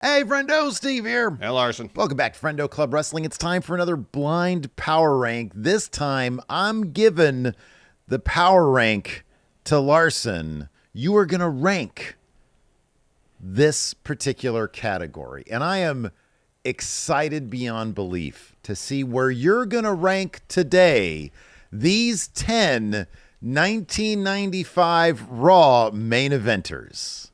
Hey, Friendo, Steve here. Hey, Larson. Welcome back to Friendo Club Wrestling. It's time for another blind power rank. This time, I'm giving the power rank to Larson. You are going to rank this particular category, and I am excited beyond belief to see where you're going to rank today these 10 1995 Raw main eventers.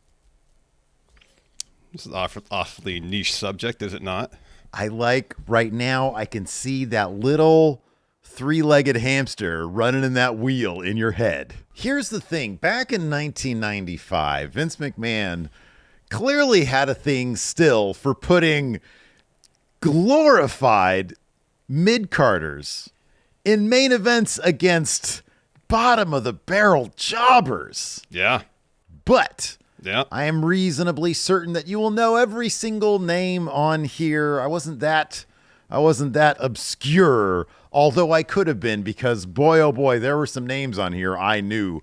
This is an awfully niche subject, is it not? I like right now, I can see that little three-legged hamster running in that wheel in your head. Here's the thing. Back in 1995, Vince McMahon clearly had a thing still for putting glorified mid-carders in main events against bottom-of-the-barrel jobbers. Yeah. But Yeah. I am reasonably certain that you will know every single name on here. I wasn't that obscure, although I could have been, because boy, oh boy, there were some names on here I knew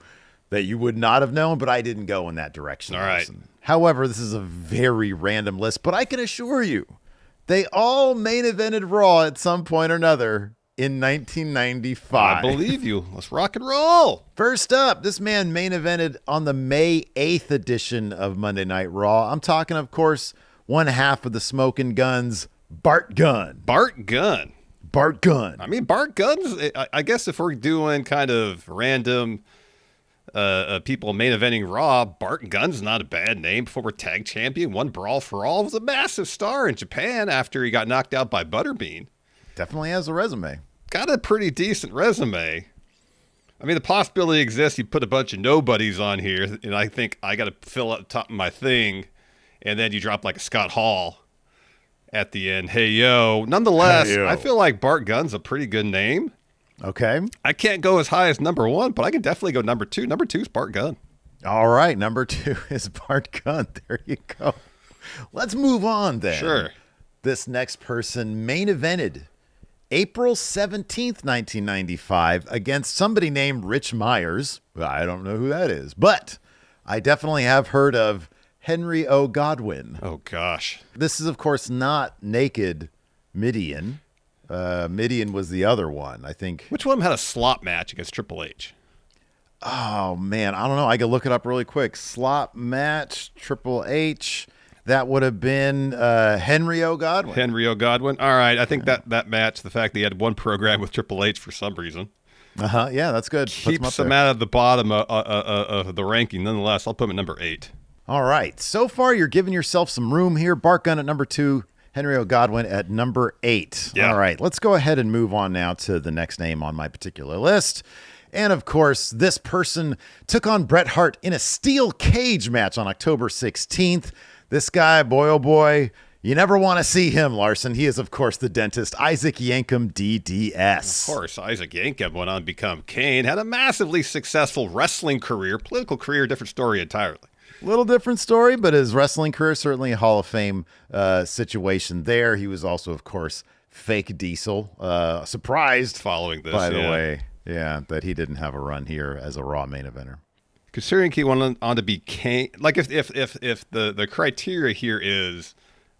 that you would not have known, but I didn't go in that direction. All right. However, this is a very random list, but I can assure you, they all main evented Raw at some point or another in 1995. I believe you. Let's rock and roll. First up, this man main evented on the May 8th edition of Monday Night Raw. I'm talking, of course, one half of the Smoking Guns, Bart Gunn. Bart Gunn. Bart Gunn. I mean, Bart Gunn's, I guess if we're doing kind of random people main eventing Raw, Bart Gunn's not a bad name. Former tag champion, won Brawl for All, was a massive star in Japan after he got knocked out by Butterbean. Definitely has a resume. Got a pretty decent resume. I mean, the possibility exists you put a bunch of nobodies on here, and I think I got to fill up the top of my thing, and then you drop like a Scott Hall at the end. Hey, yo. Nonetheless, Hey, yo. I feel like Bart Gunn's a pretty good name. Okay. I can't go as high as number one, but I can definitely go number two. Number two is Bart Gunn. All right. Number 2 is Bart Gunn. There you go. Let's move on then. Sure. This next person main evented April 17th, 1995 against somebody named Rich Myers. I don't know who that is, but I definitely have heard of Henry O. Godwin. Oh, gosh. This is, of course, not Naked Midian. Midian was the other one, I think. Which one of them had a slot match against Triple H? Oh, man, I don't know. I could look it up really quick. Slot match, Triple H. That would have been Henry O. Godwin. Henry O. Godwin. All right. I think that match, the fact that he had one program with Triple H for some reason, Yeah, that's good. keeps him out of the bottom of the ranking. Nonetheless, I'll put him at number 8. All right. So far, you're giving yourself some room here. Bart Gunn at number 2, Henry O. Godwin at number 8. Yeah. All right. Let's go ahead and move on now to the next name on my particular list. And, of course, this person took on Bret Hart in a steel cage match on October 16th. This guy, boy, oh boy, you never want to see him, Larson. He is, of course, the dentist, Isaac Yankem, DDS. Of course, Isaac Yankem went on to become Kane, had a massively successful wrestling career, political career, different story entirely. Little different story, but his wrestling career, certainly a Hall of Fame situation there. He was also, of course, fake Diesel. Surprised, Following this, by the way, that he didn't have a run here as a Raw main eventer. Considering he went on to be Kane, like if the criteria here is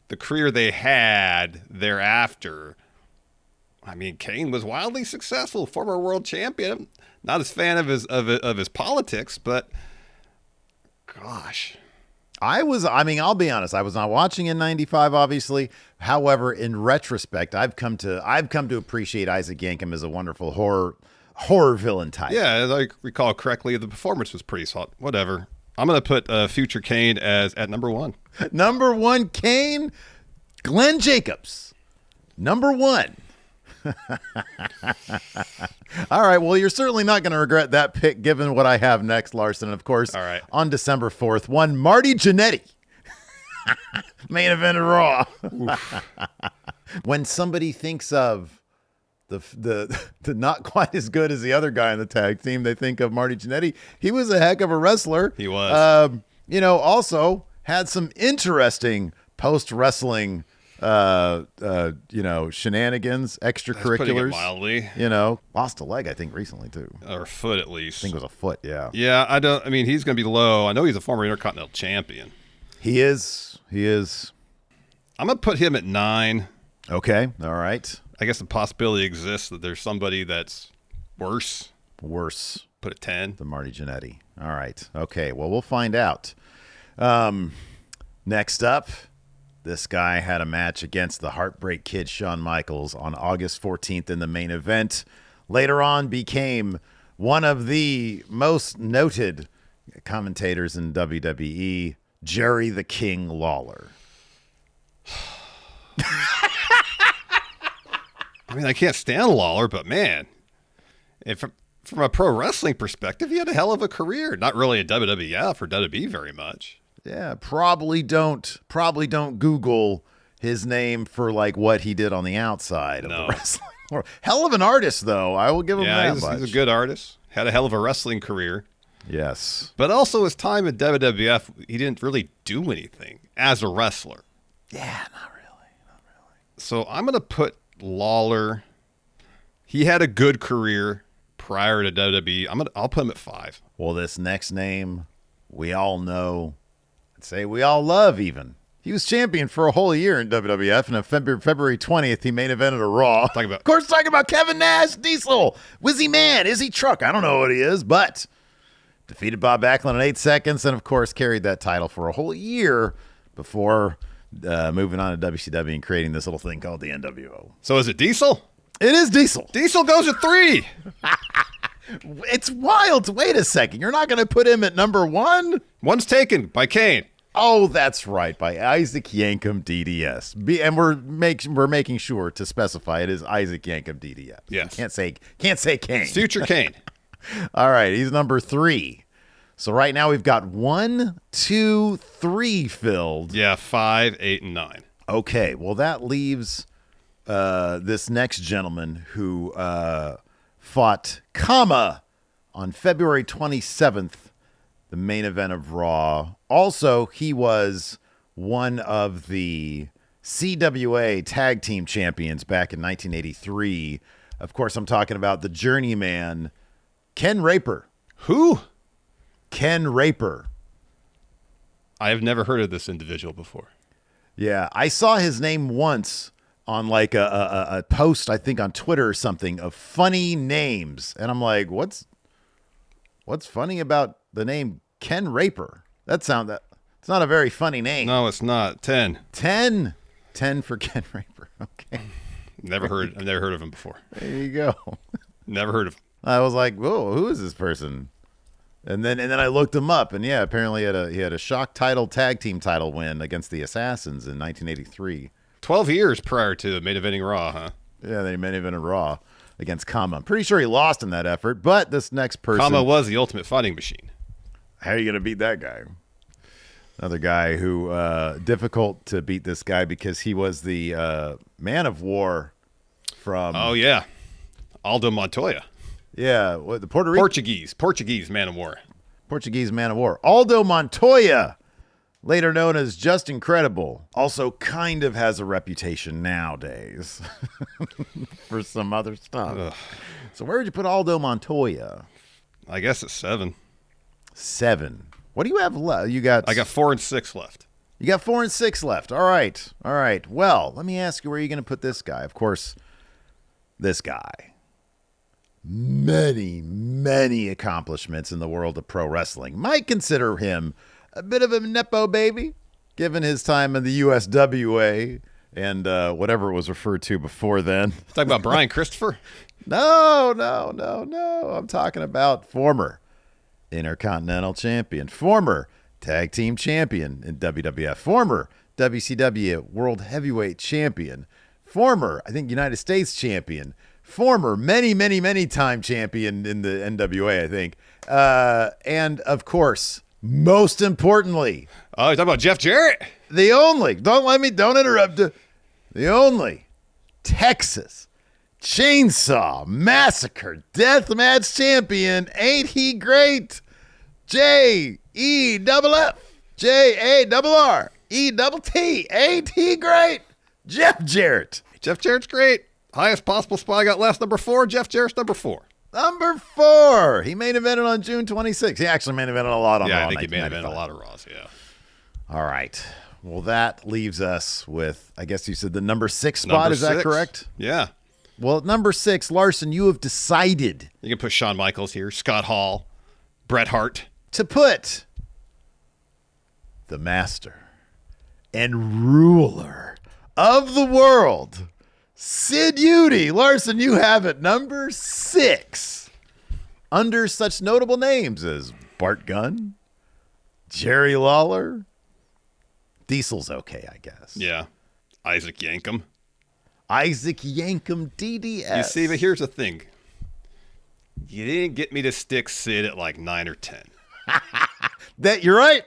the career they had thereafter, I mean, Kane was wildly successful, former world champion. Not as fan of his politics, but gosh. I'll be honest, I was not watching in 95, obviously. However, in retrospect, I've come to appreciate Isaac Yankem as a wonderful horror villain type. Yeah, as I recall correctly, the performance was pretty solid. Whatever. I'm going to put future Kane at number 1. Number 1, Kane, Glenn Jacobs. Number 1. All right, well, you're certainly not going to regret that pick given what I have next, Larson. And of course, All right. On December 4th, one Marty Jannetty. Main event of Raw. When somebody thinks of the not quite as good as the other guy in the tag team, they think of Marty Jannetty. He was a heck of a wrestler. He was. Also had some interesting post-wrestling shenanigans, extracurriculars. Putting it mildly. Lost a leg, I think, recently too. Or a foot at least. I think it was a foot, yeah. Yeah, he's going to be low. I know he's a former Intercontinental Champion. He is. I'm going to put him at 9. Okay. All right. I guess the possibility exists that there's somebody that's worse. Worse. Put it 10. Than Marty Jannetty. All right. Okay. Well, we'll find out. Next up, this guy had a match against the Heartbreak Kid Shawn Michaels on August 14th in the main event. Later on became one of the most noted commentators in WWE, Jerry the King Lawler. I mean, I can't stand Lawler, but man, from a pro wrestling perspective, he had a hell of a career. Not really in WWF or WWE very much. Yeah, probably don't Google his name for like what he did on the outside of the wrestling world. Hell of an artist, though. I will give him that much. He's a good artist. Had a hell of a wrestling career. Yes. But also his time in WWF, he didn't really do anything as a wrestler. Yeah, not really. So I'm going to put Lawler. He had a good career prior to WWE. I'll put him at 5. Well, this next name, we all know. I'd say we all love even. He was champion for a whole year in WWF, and on February 20th, he main evented a Raw. Of course, talking about Kevin Nash, Diesel, Wizzy Man, Izzy Truck. I don't know what he is, but defeated Bob Backlund in 8 seconds, and of course, carried that title for a whole year before moving on to WCW and creating this little thing called the NWO. So is it Diesel? It is Diesel. Diesel goes at 3. It's wild. Wait a second. You're not going to put him at number 1? One's taken by Kane. Oh, that's right, by Isaac Yankem DDS. And we're making sure to specify it is Isaac Yankem DDS. Yes. You can't say Kane. Future Kane. All right, he's number 3. So right now we've got 1, 2, 3 filled. Yeah, 5, 8, and 9. Okay, well that leaves this next gentleman who fought Kama on February 27th. The main event of Raw. Also, he was one of the CWA Tag Team Champions back in 1983. Of course, I'm talking about the journeyman, Ken Raper. Who? Ken Raper. I have never heard of this individual before. Yeah, I saw his name once on like a post, I think on Twitter or something, of funny names. And I'm like, what's funny about the name Ken Raper? It's not a very funny name. No, it's not. 10. 10 for Ken Raper. Okay. I've never heard of him before. There you go. Never heard of him. I was like, whoa, who is this person? And then I looked him up, and yeah, apparently he had a shock tag team title win against the Assassins in 1983. 12 years prior to main eventing Raw, huh? Yeah, they main evented Raw against Kama. I'm pretty sure he lost in that effort, but this next person... Kama was the ultimate fighting machine. How are you going to beat that guy? Another guy who, difficult to beat this guy because he was the man of war from... Oh, yeah. Aldo Montoya. Yeah, the Puerto Rican... Portuguese man of war. Portuguese man of war. Aldo Montoya, later known as Just Incredible, also kind of has a reputation nowadays for some other stuff. Ugh. So where would you put Aldo Montoya? I guess it's 7. 7. What do you have left? I got 4 and 6 left. You got 4 and 6 left. All right. Well, let me ask you, where are you going to put this guy? Of course, this guy. Many accomplishments in the world of pro wrestling. Might consider him a bit of a nepo baby, given his time in the USWA and whatever it was referred to before then. Talking about Brian Christopher? No. I'm talking about former Intercontinental Champion, former Tag Team Champion in WWF, former WCW World Heavyweight Champion, former, I think, United States Champion, former many time champion in the NWA, I think. And, of course, most importantly... Oh, you're talking about Jeff Jarrett? Don't interrupt. The only Texas Chainsaw Massacre Deathmatch Champion. Ain't he great? JEFF JARRETT. Ain't he great? Jeff Jarrett. Jeff Jarrett's great. Highest possible spot I got last, number 4. Jeff Jarrett's number 4. Number 4. He main evented on June 26th. He actually main evented a lot on Raw. Yeah, I think he main evented a lot of Raws, yeah. All right. Well, that leaves us with, I guess you said the number 6 spot. Number Is that 6. correct? Yeah. Well, at number 6, Larson, you have decided You can put Shawn Michaels here, Scott Hall, Bret Hart. to put the master and ruler of the world, Sid Udy. Larson, you have it number 6. Under such notable names as Bart Gunn, Jerry Lawler, Diesel's okay, I guess. Yeah. Isaac Yankem. Isaac Yankem, DDS. You see, but here's the thing. You didn't get me to stick Sid at like 9 or 10. That you're right.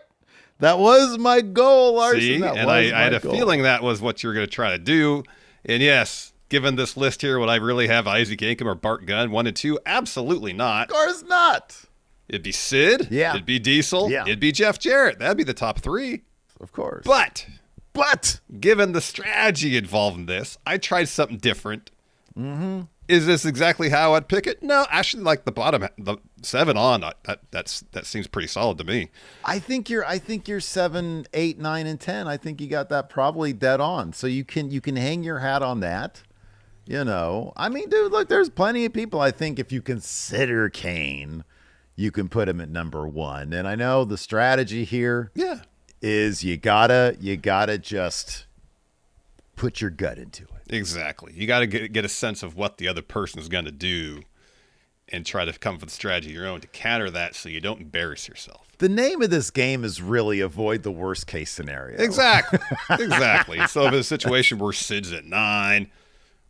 That was my goal, Larson. See? That And was I my had a goal. feeling that was what you were going to try to do. And yes, given this list here, would I really have Isaac Yankem or Bart Gunn 1 and 2? Absolutely not. Of course not. It'd be Sid. Yeah. It'd be Diesel. Yeah. It'd be Jeff Jarrett. That'd be the top 3. Of course. But Given the strategy involved in this, I tried something different. Mm-hmm. Is this exactly how I'd pick it? No, actually, like the 7 on, that seems pretty solid to me. I think you're 7, 8, 9, and 10. I think you got that probably dead on. So you can hang your hat on that. You know, I mean, dude, look, there's plenty of people. I think if you consider Kane, you can put him at number 1. And I know the strategy here, Yeah. is you gotta just put your gut into it. Exactly. You got to get a sense of what the other person is going to do and try to come up with a strategy of your own to counter that so you don't embarrass yourself. The name of this game is really avoid the worst case scenario. Exactly. Exactly. So if it's a situation where Sid's at 9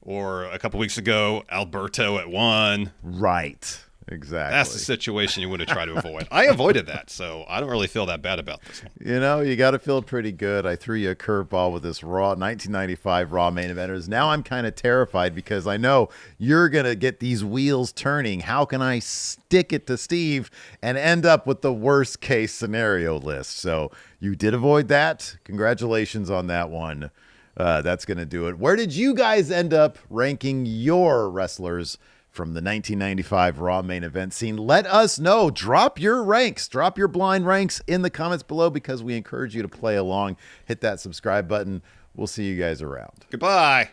or a couple weeks ago, Alberto at 1. Right. Exactly. That's the situation you want to try to avoid. I avoided that, so I don't really feel that bad about this one. You know, you got to feel pretty good. I threw you a curveball with this Raw 1995 Raw main eventers. Now I'm kind of terrified because I know you're going to get these wheels turning. How can I stick it to Steve and end up with the worst case scenario list? So you did avoid that. Congratulations on that one. That's going to do it. Where did you guys end up ranking your wrestlers from the 1995 Raw main event scene? Let us know. Drop your ranks. Drop your blind ranks in the comments below because we encourage you to play along. Hit that subscribe button. We'll see you guys around. Goodbye.